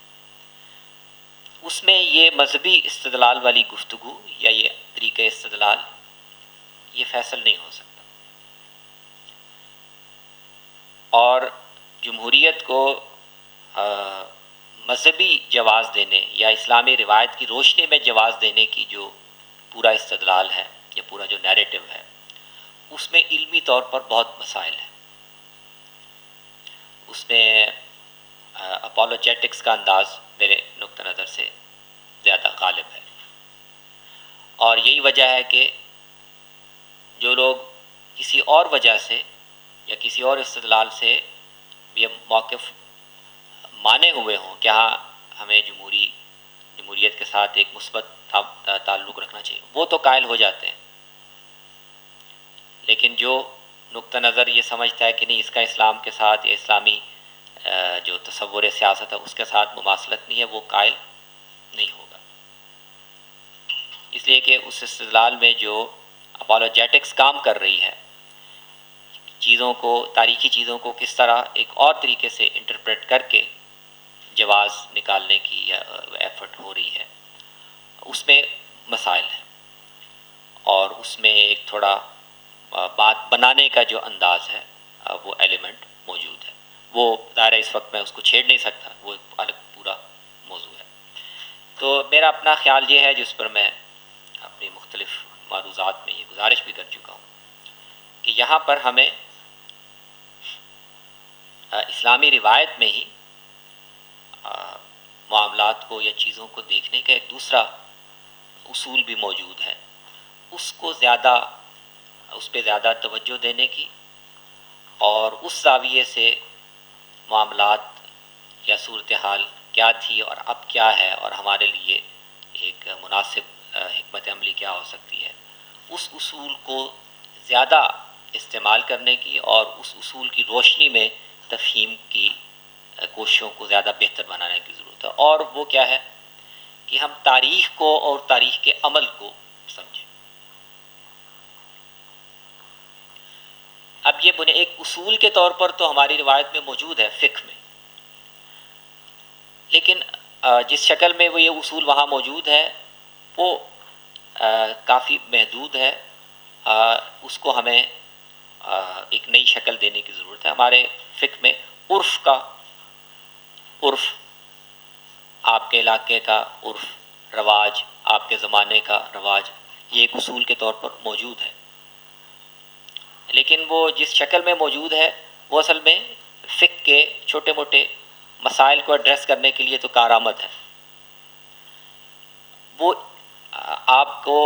اس میں یہ مذہبی استدلال والی گفتگو یا یہ طریقہ استدلال یہ فیصل نہیں ہو سکتا. اور جمہوریت کو مذہبی جواز دینے یا اسلامی روایت کی روشنی میں جواز دینے کی جو پورا استدلال ہے یا پورا جو نیریٹو ہے، اس میں علمی طور پر بہت مسائل ہیں. اس میں اپولوجیٹکس کا انداز میرے نقطہ نظر سے زیادہ غالب ہے. اور یہی وجہ ہے کہ جو لوگ کسی اور وجہ سے یا کسی اور استدلال سے یہ موقف مانے ہوئے ہوں کہ ہاں ہمیں جمہوریت کے ساتھ ایک مثبت تعلق رکھنا چاہیے، وہ تو قائل ہو جاتے ہیں لیکن جو نقطہ نظر یہ سمجھتا ہے کہ نہیں اس کا اسلام کے ساتھ یا اسلامی جو تصور سیاست ہے اس کے ساتھ مماثلت نہیں ہے، وہ قائل نہیں ہوگا. اس لیے کہ اس استدلال میں جو اپالوجیٹکس کام کر رہی ہے، چیزوں کو، تاریخی چیزوں کو کس طرح ایک اور طریقے سے انٹرپریٹ کر کے جواز نکالنے کی یا ایفرٹ ہو رہی ہے، اس میں مسائل ہیں، اور اس میں ایک تھوڑا بات بنانے کا جو انداز ہے وہ ایلیمنٹ موجود ہے. وہ ظاہر ہے اس وقت میں اس کو چھیڑ نہیں سکتا، وہ ایک الگ پورا موضوع ہے. تو میرا اپنا خیال یہ ہے، جس پر میں اپنی مختلف معروضات میں یہ گزارش بھی کر چکا ہوں، کہ یہاں پر ہمیں اسلامی روایت میں ہی معاملات کو یا چیزوں کو دیکھنے کا ایک دوسرا اصول بھی موجود ہے. اس پہ زیادہ توجہ دینے کی، اور اس زاویے سے معاملات یا صورتحال کیا تھی اور اب کیا ہے، اور ہمارے لیے ایک مناسب حکمت عملی کیا ہو سکتی ہے، اس اصول کو زیادہ استعمال کرنے کی اور اس اصول کی روشنی میں تفہیم کی کوششوں کو زیادہ بہتر بنانے کی ضرورت ہے. اور وہ کیا ہے کہ ہم تاریخ کو اور تاریخ کے عمل کو سمجھیں. اب یہ ایک اصول کے طور پر تو ہماری روایت میں موجود ہے فقہ میں، لیکن جس شکل میں وہ یہ اصول وہاں موجود ہے وہ کافی محدود ہے. اس کو ہمیں ایک نئی شکل دینے کی ضرورت ہے. ہمارے فقہ میں عرف، آپ کے علاقے کا عرف، رواج، آپ کے زمانے کا رواج، یہ ایک اصول کے طور پر موجود ہے، لیکن وہ جس شکل میں موجود ہے وہ اصل میں فقہ کے چھوٹے موٹے مسائل کو ایڈریس کرنے کے لیے تو کارآمد ہے. وہ آپ کو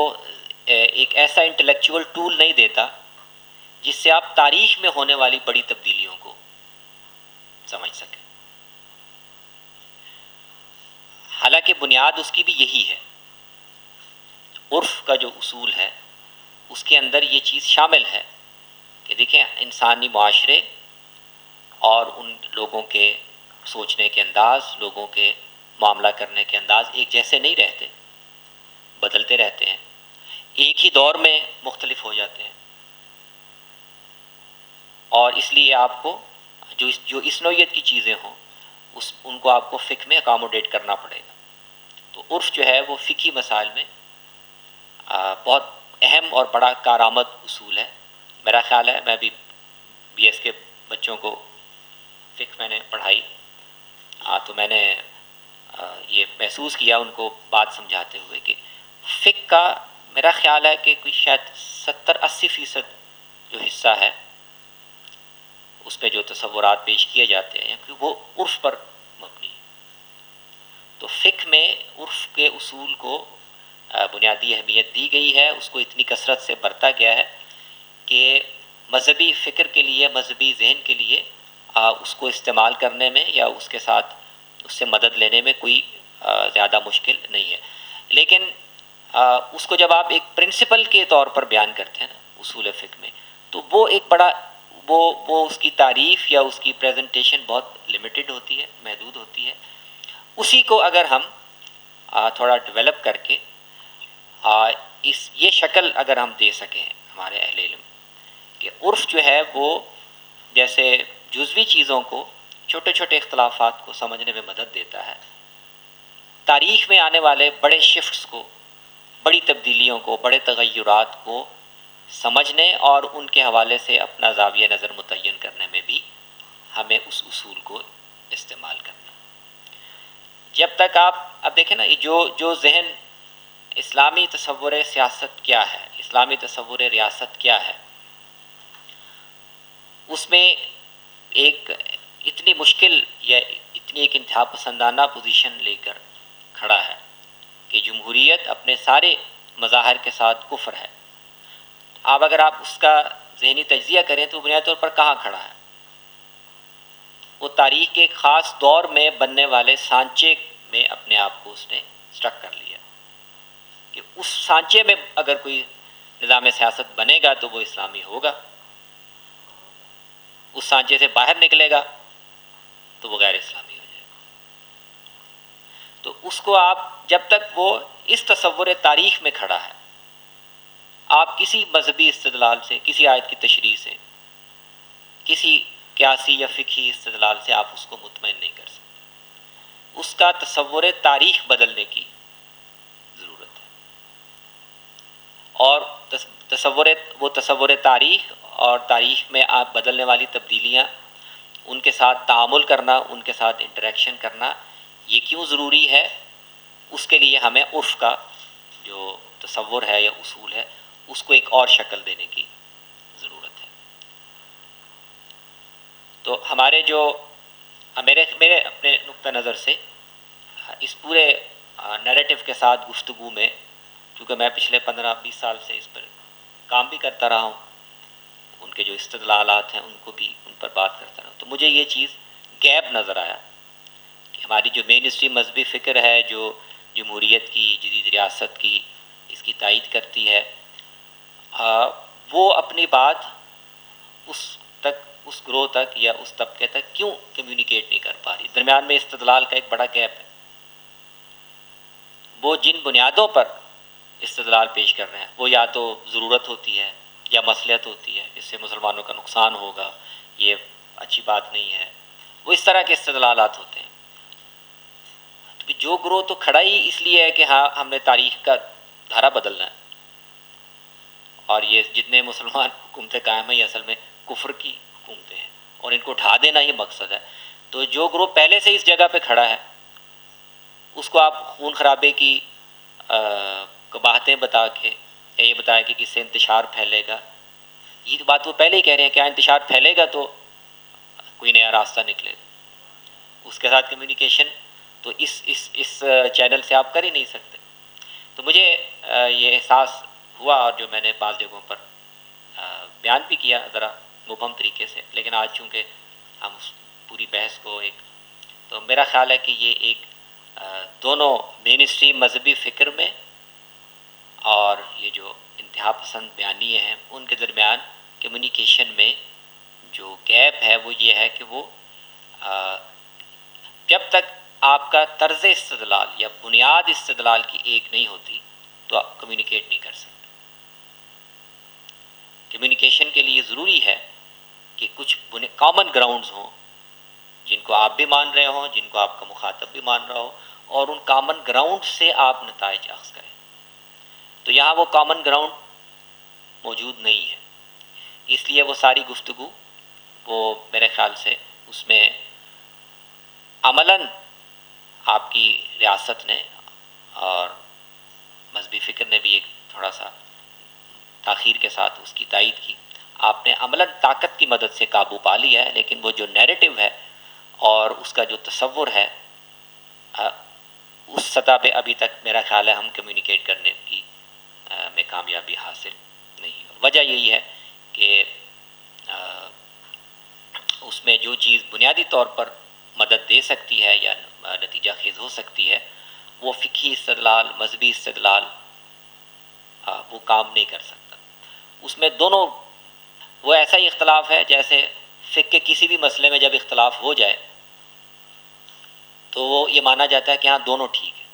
ایک ایسا انٹلیکچول ٹول نہیں دیتا جس سے آپ تاریخ میں ہونے والی بڑی تبدیلیوں کو سمجھ سکیں. حالانکہ بنیاد اس کی بھی یہی ہے. عرف کا جو اصول ہے اس کے اندر یہ چیز شامل ہے کہ دیکھیں انسانی معاشرے اور ان لوگوں کے سوچنے کے انداز، لوگوں کے معاملہ کرنے کے انداز ایک جیسے نہیں رہتے، بدلتے رہتے ہیں، ایک ہی دور میں مختلف ہو جاتے ہیں. اور اس لیے آپ کو جو اس نوعیت کی چیزیں ہوں ان کو آپ کو فقہ میں اکاموڈیٹ کرنا پڑے گا. تو عرف جو ہے وہ فقہی مسائل میں بہت اہم اور بڑا کارآمد اصول ہے. میرا خیال ہے، میں بھی بی ایس کے بچوں کو فقہ میں نے پڑھائی، تو میں نے یہ محسوس کیا ان کو بات سمجھاتے ہوئے کہ فقہ کا میرا خیال ہے کہ کوئی شاید 70-80% جو حصہ ہے اس پہ جو تصورات پیش کیے جاتے ہیں کہ وہ عرف پر مبنی ہے. تو فقہ میں عرف کے اصول کو بنیادی اہمیت دی گئی ہے، اس کو اتنی کثرت سے برتا گیا ہے کہ مذہبی فکر کے لیے، مذہبی ذہن کے لیے اس کو استعمال کرنے میں یا اس کے ساتھ اس سے مدد لینے میں کوئی زیادہ مشکل نہیں ہے. لیکن اس کو جب آپ ایک پرنسپل کے طور پر بیان کرتے ہیں نا اصول فقہ میں، تو وہ ایک بڑا وہ اس کی تعریف یا اس کی پریزنٹیشن بہت لمیٹڈ ہوتی ہے، محدود ہوتی ہے. اسی کو اگر ہم تھوڑا ڈیولپ کر کے یہ شکل اگر ہم دے سکیں ہمارے اہل علم کہ عرف جو ہے وہ جیسے جزوی چیزوں کو، چھوٹے چھوٹے اختلافات کو سمجھنے میں مدد دیتا ہے، تاریخ میں آنے والے بڑے شفٹس کو، بڑی تبدیلیوں کو، بڑے تغیرات کو سمجھنے اور ان کے حوالے سے اپنا زاویہ نظر متعین کرنے میں بھی ہمیں اس اصول کو استعمال کرنا. جب تک آپ اب دیکھیں نا جو ذہن اسلامی تصور سیاست کیا ہے، اسلامی تصور ریاست کیا ہے، اس میں ایک اتنی مشکل یا اتنی ایک انتہا پسندانہ پوزیشن لے کر کھڑا ہے کہ جمہوریت اپنے سارے مظاہر کے ساتھ کفر ہے. اب اگر آپ اس کا ذہنی تجزیہ کریں تو بنیادی طور پر کہاں کھڑا ہے؟ وہ تاریخ کے ایک خاص دور میں بننے والے سانچے میں اپنے آپ کو اس نے سٹک کر لیا کہ اس سانچے میں اگر کوئی نظام سیاست بنے گا تو وہ اسلامی ہوگا، اس سانچے سے باہر نکلے گا تو وہ غیر اسلامی ہو جائے گا۔ تو اس کو آپ جب تک وہ اس تصور تاریخ میں کھڑا ہے، آپ کسی مذہبی استدلال سے، کسی آیت کی تشریح سے، کسی قیاسی یا فقہی استدلال سے آپ اس کو مطمئن نہیں کر سکتے۔ اس کا تصور تاریخ بدلنے کی ضرورت ہے، اور تصور تاریخ اور تاریخ میں آپ بدلنے والی تبدیلیاں، ان کے ساتھ تعامل کرنا، ان کے ساتھ انٹریکشن کرنا، یہ کیوں ضروری ہے؟ اس کے لیے ہمیں عرف کا جو تصور ہے یا اصول ہے اس کو ایک اور شکل دینے کی ضرورت ہے۔ تو میرے اپنے نقطہ نظر سے اس پورے نیریٹو کے ساتھ گفتگو میں، چونکہ میں پچھلے 15-20 سال سے اس پر کام بھی کرتا رہا ہوں، ان کے جو استدلالات ہیں ان کو بھی ان پر بات کرتا رہا ہوں، تو مجھے یہ چیز گیپ نظر آیا کہ ہماری جو مین اسٹریم مذہبی فکر ہے، جو جمہوریت کی، جدید ریاست کی، اس کی تائید کرتی ہے، وہ اپنی بات اس گروہ تک یا اس طبقے تک کیوں کمیونیکیٹ نہیں کر پا رہی؟ درمیان میں استدلال کا ایک بڑا گیپ ہے۔ وہ جن بنیادوں پر استدلال پیش کر رہے ہیں، وہ یا تو ضرورت ہوتی ہے یا مصلحت ہوتی ہے، اس سے مسلمانوں کا نقصان ہوگا، یہ اچھی بات نہیں ہے، وہ اس طرح کے استدلالات ہوتے ہیں۔ تو جو گروہ تو کھڑا ہی اس لیے ہے کہ ہاں ہم نے تاریخ کا دھارا بدلنا ہے، اور یہ جتنے مسلمان حکومتیں قائم ہیں یہ اصل میں کفر کی حکومتیں ہیں، اور ان کو اٹھا دینا یہ مقصد ہے۔ تو جو گروہ پہلے سے اس جگہ پہ کھڑا ہے، اس کو آپ خون خرابے کی قباحتیں بتا کے، یا یہ بتایا کہ کس سے انتشار پھیلے گا، یہ بات وہ پہلے ہی کہہ رہے ہیں، کیا انتشار پھیلے گا تو کوئی نیا راستہ نکلے گا، اس کے ساتھ کمیونیکیشن تو اس چینل سے آپ کر ہی نہیں سکتے۔ تو مجھے یہ احساس ہوا، اور جو میں نے بعض جگہوں پر بیان بھی کیا ذرا مبہم طریقے سے، لیکن آج چونکہ ہم اس پوری بحث کو تو میرا خیال ہے کہ یہ ایک دونوں مین اسٹریم مذہبی فکر میں اور یہ جو انتہا پسند بیانیے ہیں ان کے درمیان کمیونیکیشن میں جو گیپ ہے وہ یہ ہے کہ وہ جب تک آپ کا طرز استدلال یا بنیاد استدلال کی ایک نہیں ہوتی تو آپ کمیونیکیٹ نہیں کر سکتے۔ کمیونیکیشن کے لیے ضروری ہے کہ کچھ کامن گراؤنڈز ہوں جن کو آپ بھی مان رہے ہوں، جن کو آپ کا مخاطب بھی مان رہا ہو، اور ان کامن گراؤنڈ سے آپ نتائج اخذ کریں۔ تو یہاں وہ کامن گراؤنڈ موجود نہیں ہے، اس لیے وہ ساری گفتگو وہ میرے خیال سے اس میں عملاً آپ کی ریاست نے اور مذہبی فکر نے بھی ایک تھوڑا سا تاخیر کے ساتھ اس کی تائید کی، آپ نے عملاً طاقت کی مدد سے قابو پا لیا ہے، لیکن وہ جو نیریٹو ہے اور اس کا جو تصور ہے اس سطح پہ ابھی تک میرا خیال ہے ہم کمیونیکیٹ کرنے کی میں کامیابی حاصل نہیں ہو۔ وجہ یہی ہے کہ اس میں جو چیز بنیادی طور پر مدد دے سکتی ہے یا نتیجہ خیز ہو سکتی ہے، وہ فقہی استدلال، مذہبی استدلال وہ کام نہیں کر سکتا۔ اس میں دونوں وہ ایسا ہی اختلاف ہے جیسے فقہ کے کسی بھی مسئلے میں جب اختلاف ہو جائے تو وہ یہ مانا جاتا ہے کہ ہاں دونوں ٹھیک ہے۔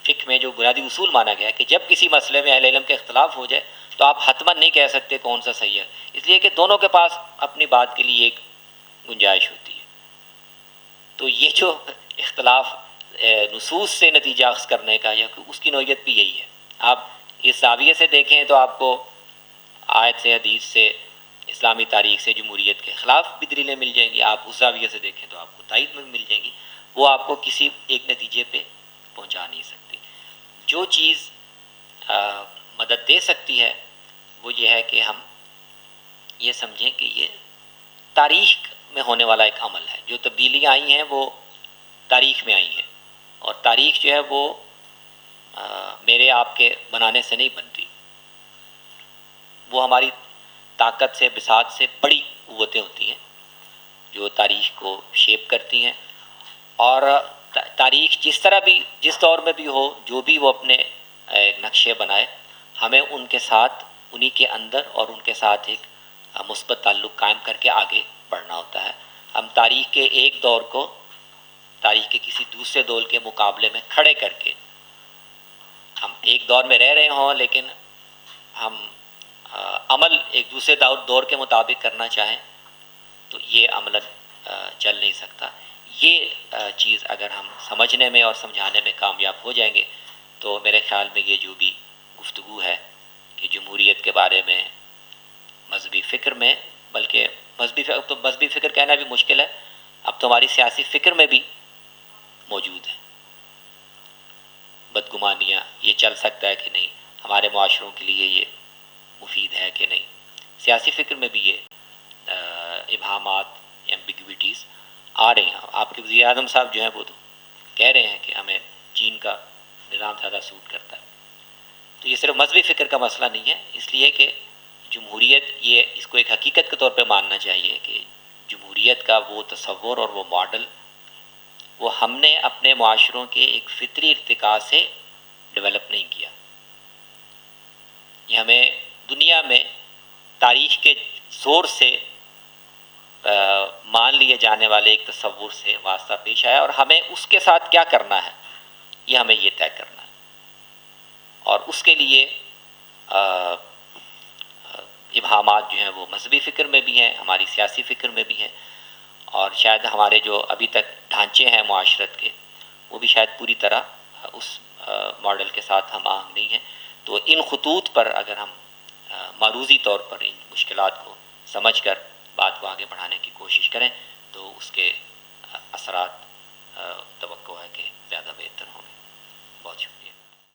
فقہ میں جو بنیادی اصول مانا گیا ہے کہ جب کسی مسئلے میں اہل علم کے اختلاف ہو جائے تو آپ حتماً نہیں کہہ سکتے کون سا صحیح ہے، اس لیے کہ دونوں کے پاس اپنی بات کے لیے ایک گنجائش ہوتی ہے۔ تو یہ جو اختلاف نصوص سے نتیجہ اخذ کرنے کا یا اس کی نوعیت بھی یہی ہے۔ آپ اس زاویے سے دیکھیں تو آپ کو آیت سے، حدیث سے، اسلامی تاریخ سے جمہوریت کے خلاف بھی دلیلیں مل جائیں گی، آپ اس زاویے سے دیکھیں تو آپ کو تائید میں مل جائیں گی، وہ آپ کو کسی ایک نتیجے پہ پہنچا نہیں سکتی۔ جو چیز مدد دے سکتی ہے وہ یہ ہے کہ ہم یہ سمجھیں کہ یہ تاریخ میں ہونے والا ایک عمل ہے، جو تبدیلیاں آئی ہیں وہ تاریخ میں آئی ہیں، اور تاریخ جو ہے وہ میرے آپ کے بنانے سے نہیں بنتی، وہ ہماری طاقت سے، بساط سے بڑی قوتیں ہوتی ہیں جو تاریخ کو شیپ کرتی ہیں، اور تاریخ جس طرح بھی، جس دور میں بھی ہو، جو بھی وہ اپنے ایک نقشے بنائے، ہمیں ان کے ساتھ، انہی کے اندر اور ان کے ساتھ ایک مثبت تعلق قائم کر کے آگے بڑھنا ہوتا ہے۔ ہم تاریخ کے ایک دور کو تاریخ کے کسی دوسرے دور کے مقابلے میں کھڑے کر کے، ہم ایک دور میں رہ رہے ہوں لیکن ہم عمل ایک دوسرے دور کے مطابق کرنا چاہیں تو یہ عملاً چل نہیں سکتا۔ یہ چیز اگر ہم سمجھنے میں اور سمجھانے میں کامیاب ہو جائیں گے تو میرے خیال میں یہ جو بھی گفتگو ہے کہ جمہوریت کے بارے میں مذہبی فکر میں، بلکہ مذہبی فکر کہنا بھی مشکل ہے، اب تو ہماری سیاسی فکر میں بھی موجود ہے بدگمانیاں، یہ چل سکتا ہے کہ نہیں، ہمارے معاشروں کے لیے یہ مفید ہے کہ نہیں، سیاسی فکر میں بھی یہ ابہامات، ایمبیگوٹیز آ رہی ہیں۔ آپ کے وزیر اعظم صاحب جو ہیں وہ تو کہہ رہے ہیں کہ ہمیں چین کا نظام زیادہ سوٹ کرتا ہے۔ تو یہ صرف مذہبی فکر کا مسئلہ نہیں ہے، اس لیے کہ جمہوریت، یہ اس کو ایک حقیقت کے طور پہ ماننا چاہیے کہ جمہوریت کا وہ تصور اور وہ ماڈل وہ ہم نے اپنے معاشروں کے ایک فطری ارتقاء سے ڈیولپ نہیں کیا، یہ ہمیں دنیا میں تاریخ کے زور سے مان لیے جانے والے ایک تصور سے واسطہ پیش آیا، اور ہمیں اس کے ساتھ کیا کرنا ہے یہ ہمیں یہ طے کرنا ہے، اور اس کے لیے ابہامات جو ہیں وہ مذہبی فکر میں بھی ہیں، ہماری سیاسی فکر میں بھی ہیں، اور شاید ہمارے جو ابھی تک ڈھانچے ہیں معاشرت کے وہ بھی شاید پوری طرح اس ماڈل کے ساتھ ہم آہنگ نہیں ہیں۔ تو ان خطوط پر اگر ہم معروضی طور پر ان مشکلات کو سمجھ کر بات کو آگے بڑھانے کی کوشش کریں تو اس کے